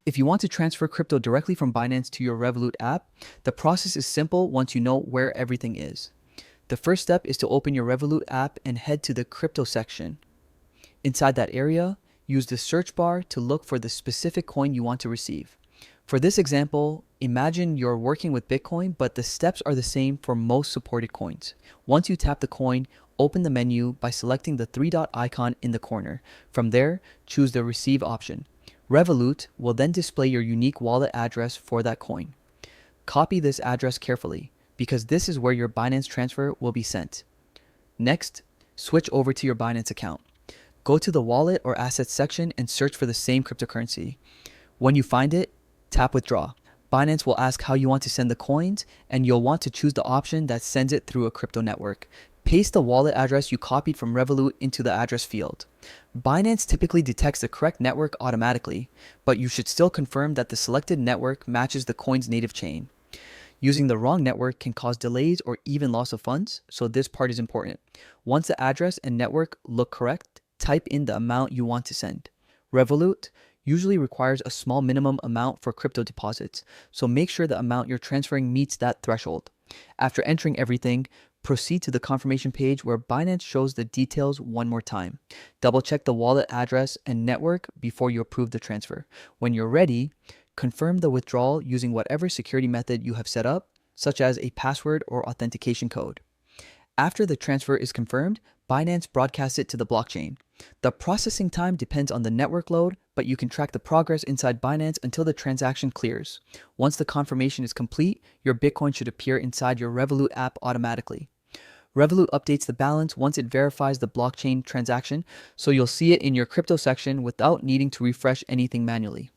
If you want to transfer crypto directly from Binance to your Revolut app, the process is simple once you know where everything is. The first step is to open your Revolut app and head to the crypto section. Inside that area, use the search bar to look for the specific coin you want to receive. For this example, imagine you're working with Bitcoin, but the steps are the same for most supported coins. Once you tap the coin, open the menu by selecting the three-dot icon in the corner. From there, choose the Receive option. Revolut will then display your unique wallet address for that coin. Copy this address carefully, because this is where your Binance transfer will be sent. Next, switch over to your Binance account. Go to the Wallet or Assets section and search for the same cryptocurrency. When you find it, tap Withdraw. Binance will ask how you want to send the coins, and you'll want to choose the option that sends it through a crypto network. Paste the wallet address you copied from Revolut into the address field. Binance typically detects the correct network automatically, but you should still confirm that the selected network matches the coin's native chain. Using the wrong network can cause delays or even loss of funds, so this part is important. Once the address and network look correct, type in the amount you want to send. Revolut usually requires a small minimum amount for crypto deposits, so make sure the amount you're transferring meets that threshold. After entering everything, proceed to the confirmation page where Binance shows the details one more time. Double check the wallet address and network before you approve the transfer. When you're ready, confirm the withdrawal using whatever security method you have set up, such as a password or authentication code. After the transfer is confirmed, Binance broadcasts it to the blockchain. The processing time depends on the network load, but you can track the progress inside Binance until the transaction clears. Once the confirmation is complete, your Bitcoin should appear inside your Revolut app automatically. Revolut updates the balance once it verifies the blockchain transaction, so you'll see it in your crypto section without needing to refresh anything manually.